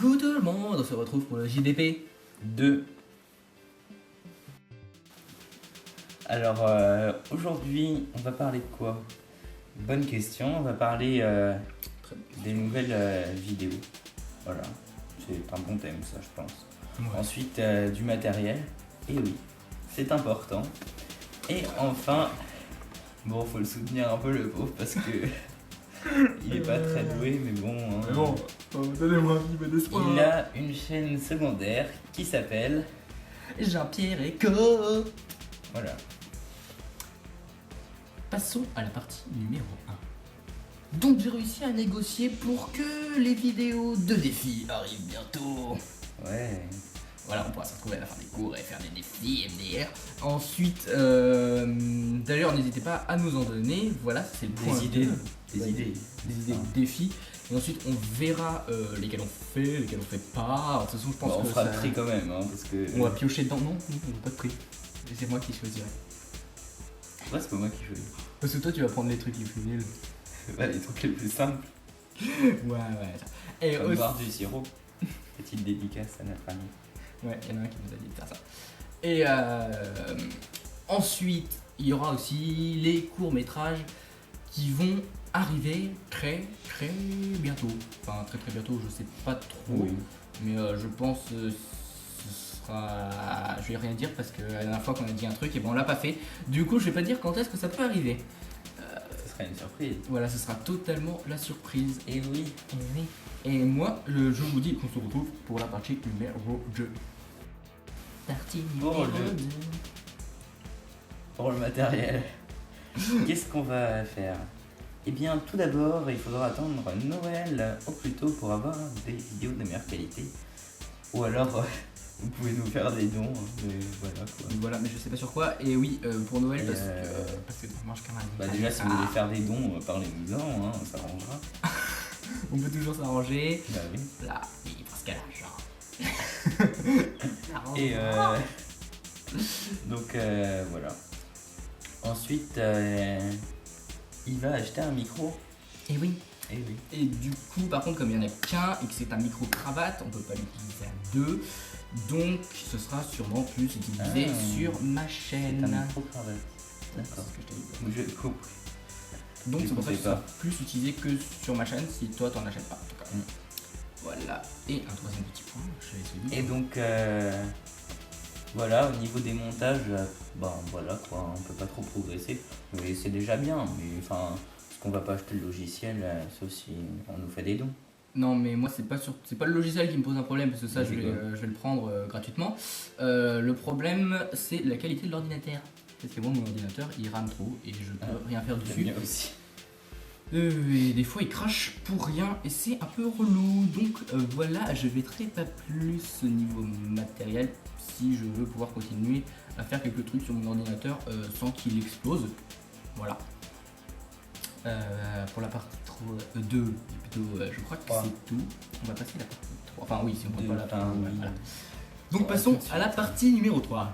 Coucou tout le monde, on se retrouve pour le JDP 2. Alors aujourd'hui on va parler de quoi? Bonne question, on va parler des nouvelles vidéos. Voilà, c'est un bon thème ça je pense. Ouais. Ensuite du matériel, et oui, c'est important. Et enfin, bon faut le soutenir un peu le pauvre parce que il est pas très doué mais bon. Hein. Mais bon, donnez-moi un petit peu d'espoir. Il a une chaîne secondaire qui s'appelle Jean-Pierre Eco. Voilà. Passons à la partie numéro 1. Donc j'ai réussi à négocier pour que les vidéos de défis arrivent bientôt. Ouais. Voilà, on pourra se retrouver à la fin des cours et faire des défis MDR. Ensuite, d'ailleurs, n'hésitez pas à nous en donner. Voilà, c'est le point Des idées. 2. Des idées. Des idées de défis. Et ensuite, on verra lesquels on fait, lesquels on fait pas. Alors, de toute façon, je pense Bon, on que fera ça... le tri quand même, hein, parce que. On va piocher dedans. Non, on n'a pas de prix. C'est moi qui choisirai. Ouais, c'est pas moi qui choisis. Parce que toi, tu vas prendre les trucs les plus nuls. Ouais, les trucs les plus simples. Ouais. Et Comme aussi... boire du sirop. Petite dédicace à notre ami. Ouais, il y en a un qui nous a dit de faire ça. Et ensuite, il y aura aussi les courts-métrages qui vont arriver très bientôt. Enfin, très bientôt, je sais pas trop. Oui. Mais je pense ce sera... Je vais rien dire parce que la dernière fois qu'on a dit un truc, et ben on l'a pas fait. Du coup, je vais pas dire quand est-ce que ça peut arriver. Ce serait une surprise. Voilà, ce sera totalement la surprise. Et oui. Et moi, je vous dis qu'on se retrouve pour la partie numéro 2. Partie numéro 2. Pour le matériel. Qu'est-ce qu'on va faire? Eh bien, tout d'abord, il faudra attendre Noël au plus tôt pour avoir des vidéos de meilleure qualité. Ou alors, vous pouvez nous faire des dons, mais voilà quoi. Voilà, mais je sais pas sur quoi. Et oui, pour Noël, Et parce que ça marche quand même. Bah déjà, si vous voulez faire des dons, parlez-nous-en, hein, on s'arrangera. On peut toujours s'arranger. Bah oui. Là, oui, parce qu'à l'argent. Et donc voilà. Ensuite, il va acheter un micro. Et oui. Et oui. Et du coup, par contre, comme il n'y en a qu'un et que c'est un micro cravate, on peut pas l'utiliser à deux. Donc, ce sera sûrement plus utilisé sur ma chaîne. C'est un micro cravate. D'accord. C'est ce que je t'ai dit. J'ai compris. Donc, Je c'est pour ça que comptais ça sera pas. plus utilisé que sur ma chaîne si toi t'en achètes pas. En tout cas. Mm. Voilà. Et un troisième petit point, je vais essayer de... Et donc voilà, au niveau des montages, voilà quoi, on peut pas trop progresser. Mais c'est déjà bien, mais enfin, parce qu'on va pas acheter le logiciel, sauf si on nous fait des dons. Non, mais moi c'est pas le logiciel qui me pose un problème parce que ça Mais je c'est vais le prendre gratuitement. Le problème c'est la qualité de l'ordinateur. Parce que moi mon ordinateur il rame trop et je peux rien faire J'aime dessus. bien aussi. Et des fois il crache pour rien et c'est un peu relou. Donc voilà, je mettrai pas plus au niveau matériel si je veux pouvoir continuer à faire quelques trucs sur mon ordinateur sans qu'il explose. Voilà. Pour la partie 2, plutôt, je crois que c'est tout. On va passer à la partie 3. Enfin oui, si on prend pas la partie. oui. Voilà. Donc passons à la partie numéro 3.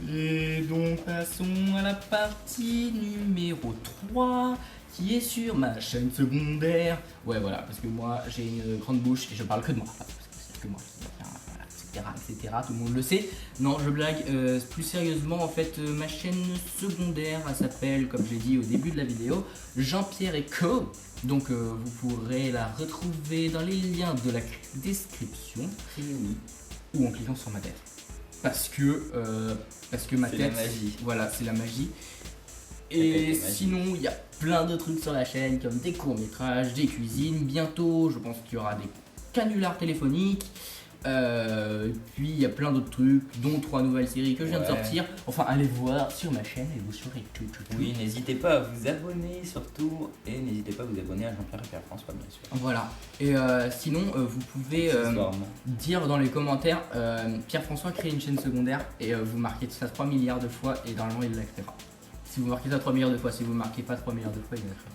Et donc passons à la partie numéro 3 qui est sur ma chaîne secondaire. Ouais voilà, parce que moi j'ai une grande bouche et je parle que de moi. Parce que c'est que moi qui dois faire, voilà, etc. Tout le monde le sait. Non, je blague. Plus sérieusement, en fait, ma chaîne secondaire, elle s'appelle, comme j'ai dit au début de la vidéo, Jean-Pierre Eco. Donc vous pourrez la retrouver dans les liens de la description ou en cliquant sur ma tête. Parce que ma C'est tête, la magie. voilà, c'est la magie. La tête Et est magique. sinon, il y a plein de trucs sur la chaîne, comme des courts-métrages, des cuisines. Bientôt, je pense qu'il y aura des canulars téléphoniques. Puis il y a plein d'autres trucs, dont 3 nouvelles séries que je viens de sortir. Enfin, allez voir sur ma chaîne et vous saurez tout. Oui, n'hésitez pas à vous abonner surtout, et n'hésitez pas à vous abonner à Jean-Pierre et Pierre-François, bien sûr. Voilà. Et sinon, vous pouvez Accessoirement. dire dans les commentaires Pierre-François crée une chaîne secondaire et vous marquez ça 3 milliards de fois et normalement il la créera. Si vous marquez ça 3 milliards de fois, si vous marquez pas 3 milliards de fois, il la créera.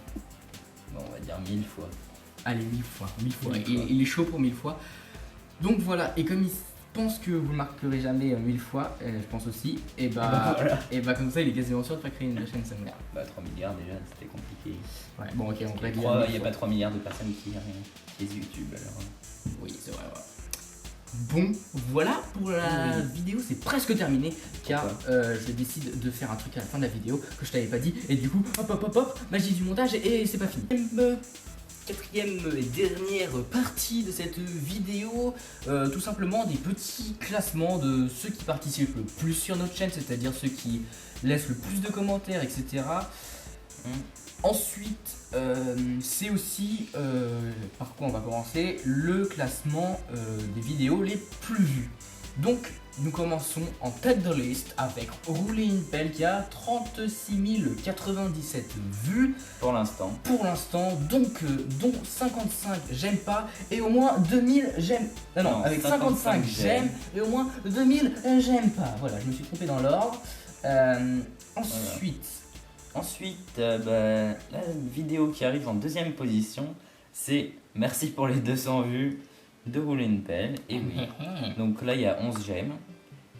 Bon, on va dire 1000 fois. Allez, 1000 fois. 1000 fois. 1000 fois. Il est chaud pour 1000 fois. Donc voilà, et comme il pense que vous le marquerez jamais 1000 fois, je pense aussi, et bah, Voilà. et bah comme ça il est quasiment sûr de pas créer une chaîne secondaire. Bah 3 milliards déjà, c'était compliqué. Ouais, bon ok, on Il règle. n'y a pas 3 milliards de personnes qui utilisent YouTube alors. Oui, c'est vrai, ouais. Bon, voilà pour la Oui. vidéo, c'est presque terminé car Pourquoi je décide de faire un truc à la fin de la vidéo que je t'avais pas dit et du coup, hop, magie du montage et c'est pas fini. Quatrième et dernière partie de cette vidéo, tout simplement des petits classements de ceux qui participent le plus sur notre chaîne, c'est-à-dire ceux qui laissent le plus de commentaires, etc. Ensuite, c'est aussi, par quoi on va commencer, le classement des vidéos les plus vues. Donc, nous commençons en tête de liste avec Rouler une pelle qui a 36 097 vues Pour l'instant. pour l'instant, donc dont 55 j'aime pas et au moins 2000 j'aime. Non, avec 55 j'aime et au moins 2000 j'aime pas. Voilà, je me suis trompé dans l'ordre. Ensuite, la vidéo qui arrive en deuxième position, c'est merci pour les 200 vues de Rouler une pelle. Et oui, donc là il y a 11 j'aime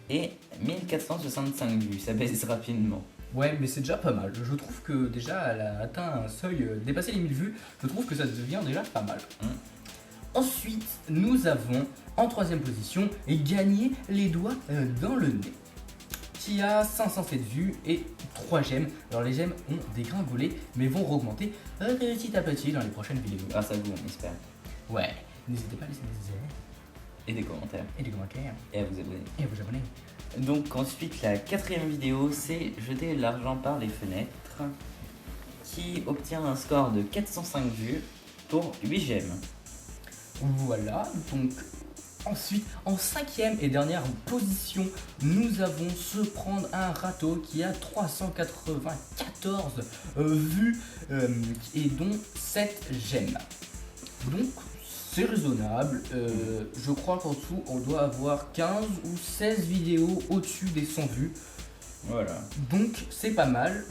et 1465 vues, ça baisse rapidement. Ouais, mais c'est déjà pas mal. Je trouve que déjà elle a atteint un seuil, dépassé les 1000 vues. Je trouve que ça devient déjà pas mal. Ensuite, nous avons en troisième position Gagner les doigts dans le nez, qui a 507 vues et 3 j'aime. Alors les j'aime ont dégringolé, mais vont augmenter petit à petit dans les prochaines vidéos. Grâce à vous, on espère. Ouais, n'hésitez pas à laisser des ailes Et des commentaires. et des commentaires Et à vous abonner. et à vous abonner. Donc ensuite, la quatrième vidéo, c'est jeter l'argent par les fenêtres, qui obtient un score de 405 vues pour 8 j'aime. Voilà, donc ensuite, en cinquième et dernière position, nous avons Se prendre un râteau qui a 394 vues et dont 7 j'aime. Donc, c'est raisonnable. Je crois qu'en dessous, on doit avoir 15 ou 16 vidéos au-dessus des 100 vues. Voilà. Donc, c'est pas mal.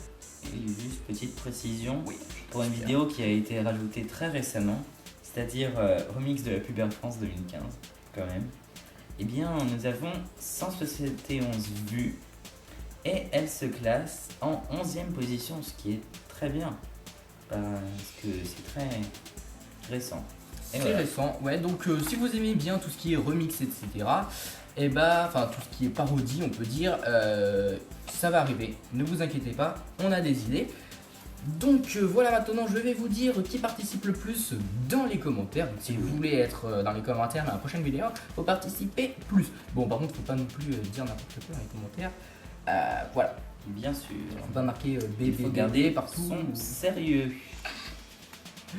Et juste petite précision, Oui, pour une vidéo qui a été rajoutée très récemment, c'est-à-dire remix de la pub Air France 2015, quand même, eh bien nous avons 171 vues et elle se classe en 11e position, ce qui est très bien, parce que c'est très récent. Et C'est voilà. récent, ouais, donc si vous aimez bien tout ce qui est remix, etc., et bah, enfin tout ce qui est parodie, on peut dire, ça va arriver, ne vous inquiétez pas, on a des idées. Donc voilà, maintenant je vais vous dire qui participe le plus dans les commentaires. Donc, si vous voulez être dans les commentaires dans la prochaine vidéo, faut participer plus. Bon, par contre, faut pas non plus dire n'importe quoi dans les commentaires. Voilà, Bien sûr, faut pas marquer il faut BBD garder partout. son sérieux.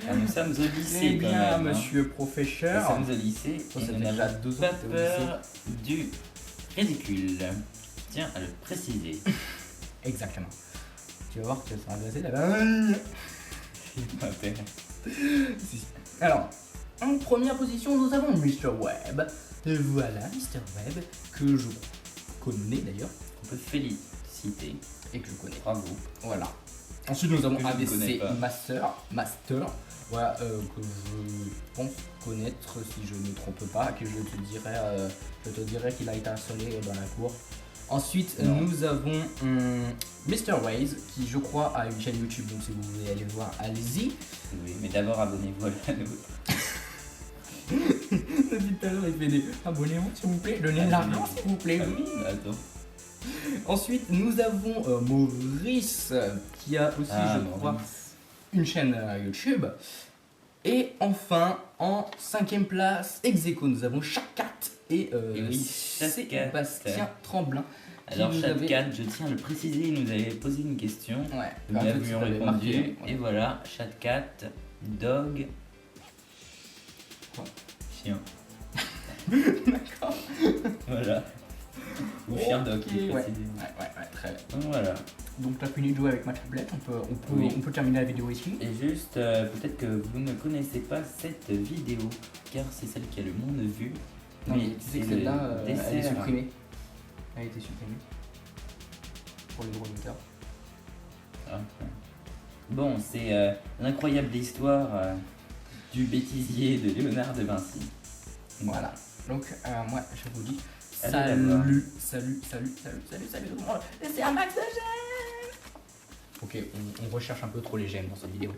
Ah, nous sommes au lycée Eh quand bien, même, hein. monsieur Nous professeur. sommes au lycée Ça et fait nous déjà n'avons 2 ans pas que t'es au lycée. peur du ridicule. Je tiens à le préciser. Exactement. Tu vas voir que ça sera agressé là-bas. Alors, en première position, nous avons Mr. Web. Et voilà, Mr. Web, que je connais d'ailleurs, On peut féliciter. et que je connais. Bravo. Voilà. Ensuite, nous avons Que je ne connais ABC pas. Master. Voilà, que je pense connaître si je ne me trompe pas, que je te dirai qu'il a été installé dans la cour. Ensuite, Non. nous avons Mr. Waze, qui je crois a une chaîne YouTube, donc si vous voulez aller voir, allez-y. Oui, mais d'abord abonnez-vous à la nôtre. Depuis tout à l'heure, il fait des abonnez-vous s'il vous plaît, donnez de l'argent s'il vous plaît. Ah oui, bah attends. Ensuite, nous avons Maurice, qui a aussi, Ah, je crois, Maurice. une chaîne YouTube. Et enfin, en cinquième place, ex aequo, nous avons Chatcat et oui, Sébastien Chatcat. Tremblin. qui Alors, nous avait- Chatcat, je tiens à le préciser, il nous avait posé une question. Ouais, Nous en fait, avions ça avait répondu. marqué, Et voilà, Chatcat, dog. Quoi Chien. D'accord. Voilà. Ou chien dog, Ok, il faut ouais. préciser. Ouais, très bien. Donc voilà. Donc t'as fini de jouer avec ma tablette, Oui. on peut terminer la vidéo ici. Et juste, peut-être que vous ne connaissez pas cette vidéo, car c'est celle qui a le moins de vues. Non, mais tu sais que celle-là, elle est dessert. supprimée. Elle a été supprimée. Pour les droits d'auteur. Ah, ouais. Bon, c'est l'incroyable histoire du bêtisier de Léonard de Vinci. Voilà. Donc moi je vous dis Allez la voir. salut tout le monde. Et c'est un max de j'aime. Ok, on recherche un peu trop les j'aime dans cette vidéo.